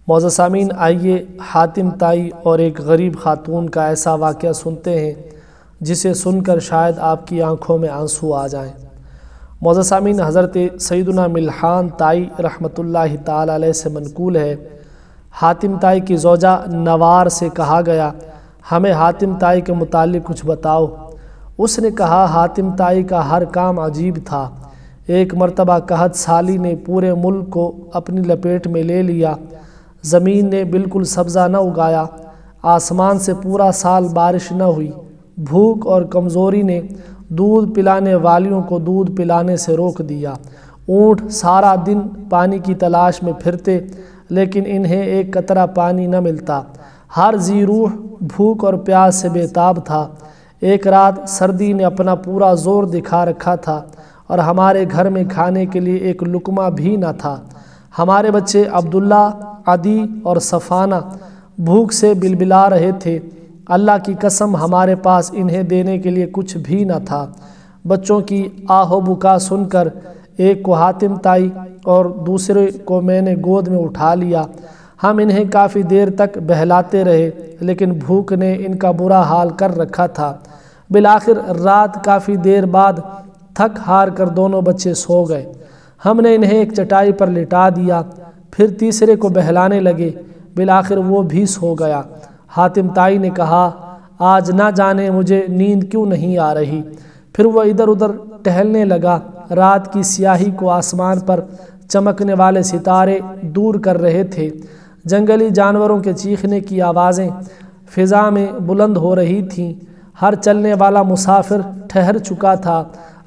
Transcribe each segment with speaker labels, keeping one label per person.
Speaker 1: معزز سامعین، آئیے حاتم تائی اور ایک غریب خاتون کا ایسا واقعہ سنتے ہیں جسے سن کر شاید آپ کی آنکھوں میں آنسو آ جائیں۔ معزز سامعین، حضرت سیدنا ملحان تائی رحمۃ اللہ تعالی علیہ سے منقول ہے، حاتم تائی کی زوجہ نوار سے کہا گیا، ہمیں حاتم تائی کے متعلق کچھ بتاؤ۔ اس نے کہا، حاتم تائی کا ہر کام عجیب تھا۔ ایک مرتبہ قحط سالی نے پورے ملک کو اپنی لپیٹ میں لے لیا۔ زمین نے بالکل سبزہ نہ اگایا، آسمان سے پورا سال بارش نہ ہوئی۔ بھوک اور کمزوری نے دودھ پلانے والیوں کو دودھ پلانے سے روک دیا۔ اونٹ سارا دن پانی کی تلاش میں پھرتے لیکن انہیں ایک قطرہ پانی نہ ملتا۔ ہر ذی روح بھوک اور پیاس سے بے تاب تھا۔ ایک رات سردی نے اپنا پورا زور دکھا رکھا تھا اور ہمارے گھر میں کھانے کے لیے ایک لقمہ بھی نہ تھا۔ ہمارے بچے عبداللہ، عدی اور صفانہ بھوک سے بلبلا رہے تھے۔ اللہ کی قسم، ہمارے پاس انہیں دینے کے لیے کچھ بھی نہ تھا۔ بچوں کی آہ و بکا سن کر ایک کو حاتم تائی اور دوسرے کو میں نے گود میں اٹھا لیا۔ ہم انہیں کافی دیر تک بہلاتے رہے لیکن بھوک نے ان کا برا حال کر رکھا تھا۔ بالآخر رات کافی دیر بعد تھک ہار کر دونوں بچے سو گئے۔ ہم نے انہیں ایک چٹائی پر لٹا دیا، پھر تیسرے کو بہلانے لگے۔ بالآخر وہ بھی سو گیا۔ حاتم تائی نے کہا، آج نہ جانے مجھے نیند کیوں نہیں آ رہی۔ پھر وہ ادھر ادھر ٹہلنے لگا۔ رات کی سیاہی کو آسمان پر چمکنے والے ستارے دور کر رہے تھے۔ جنگلی جانوروں کے چیخنے کی آوازیں فضا میں بلند ہو رہی تھیں۔ ہر چلنے والا مسافر ٹھہر چکا تھا۔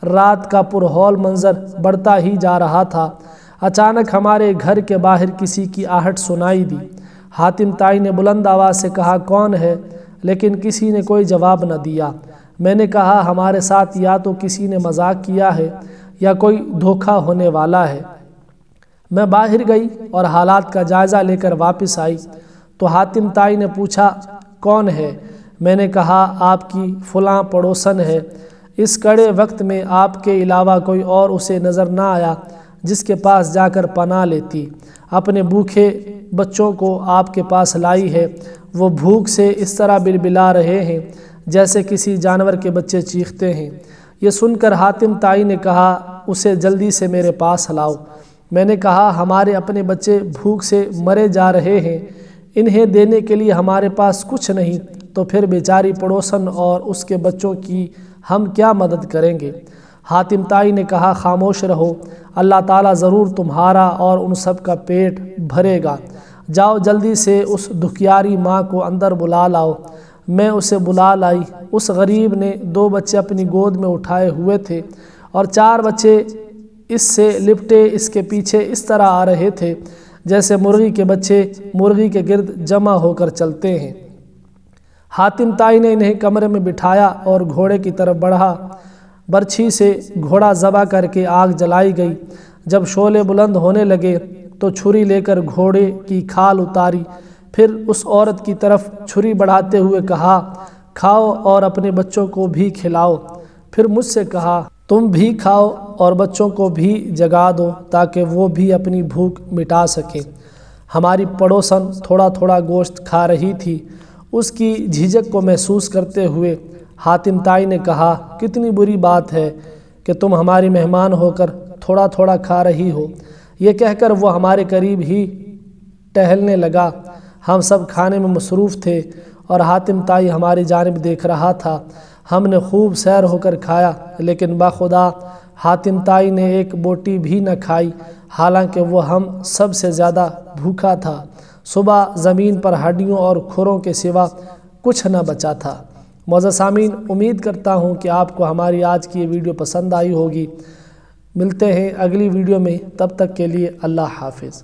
Speaker 1: رات کا پرہول منظر بڑھتا ہی جا رہا تھا۔ اچانک ہمارے گھر کے باہر کسی کی آہٹ سنائی دی۔ حاتم تائی نے بلند آواز سے کہا، کون ہے؟ لیکن کسی نے کوئی جواب نہ دیا۔ میں نے کہا، ہمارے ساتھ یا تو کسی نے مذاق کیا ہے یا کوئی دھوکہ ہونے والا ہے۔ میں باہر گئی اور حالات کا جائزہ لے کر واپس آئی تو حاتم تائی نے پوچھا، کون ہے؟ میں نے کہا، آپ کی فلاں پڑوسن ہے۔ اس کڑے وقت میں آپ کے علاوہ کوئی اور اسے نظر نہ آیا جس کے پاس جا کر پناہ لیتی۔ اپنے بھوکے بچوں کو آپ کے پاس لائی ہے۔ وہ بھوک سے اس طرح بلبلا رہے ہیں جیسے کسی جانور کے بچے چیختے ہیں۔ یہ سن کر حاتم تائی نے کہا، اسے جلدی سے میرے پاس لاؤ۔ میں نے کہا، ہمارے اپنے بچے بھوک سے مرے جا رہے ہیں، انہیں دینے کے لیے ہمارے پاس کچھ نہیں، تو پھر بیچاری پڑوسن اور اس کے بچوں کی ہم کیا مدد کریں گے؟ حاتم تائی نے کہا، خاموش رہو، اللہ تعالیٰ ضرور تمہارا اور ان سب کا پیٹ بھرے گا۔ جاؤ جلدی سے اس دکھیاری ماں کو اندر بلا لاؤ۔ میں اسے بلا لائی۔ اس غریب نے 2 بچے اپنی گود میں اٹھائے ہوئے تھے اور 4 بچے اس سے لپٹے اس کے پیچھے اس طرح آ رہے تھے جیسے مرغی کے بچے مرغی کے گرد جمع ہو کر چلتے ہیں۔ حاتم تائی نے انہیں کمرے میں بٹھایا اور گھوڑے کی طرف بڑھا۔ برچھی سے گھوڑا ذبح کر کے آگ جلائی گئی۔ جب شعلے بلند ہونے لگے تو چھری لے کر گھوڑے کی کھال اتاری۔ پھر اس عورت کی طرف چھری بڑھاتے ہوئے کہا، کھاؤ اور اپنے بچوں کو بھی کھلاؤ۔ پھر مجھ سے کہا، تم بھی کھاؤ اور بچوں کو بھی جگا دو تاکہ وہ بھی اپنی بھوک مٹا سکیں۔ ہماری پڑوسن تھوڑا تھوڑا گوشت کھا رہی تھی۔ اس کی جھجک کو محسوس کرتے ہوئے حاتم تائی نے کہا، کتنی بری بات ہے کہ تم ہماری مہمان ہو کر تھوڑا تھوڑا کھا رہی ہو۔ یہ کہہ کر وہ ہمارے قریب ہی ٹہلنے لگا۔ ہم سب کھانے میں مصروف تھے اور حاتم تائی ہماری جانب دیکھ رہا تھا۔ ہم نے خوب سیر ہو کر کھایا لیکن باخدا حاتم تائی نے ایک بوٹی بھی نہ کھائی، حالانکہ وہ ہم سب سے زیادہ بھوکا تھا۔ صبح زمین پر ہڈیوں اور کھروں کے سوا کچھ نہ بچا تھا۔ معزز سامعین، امید کرتا ہوں کہ آپ کو ہماری آج کی یہ ویڈیو پسند آئی ہوگی۔ ملتے ہیں اگلی ویڈیو میں، تب تک کے لیے اللہ حافظ۔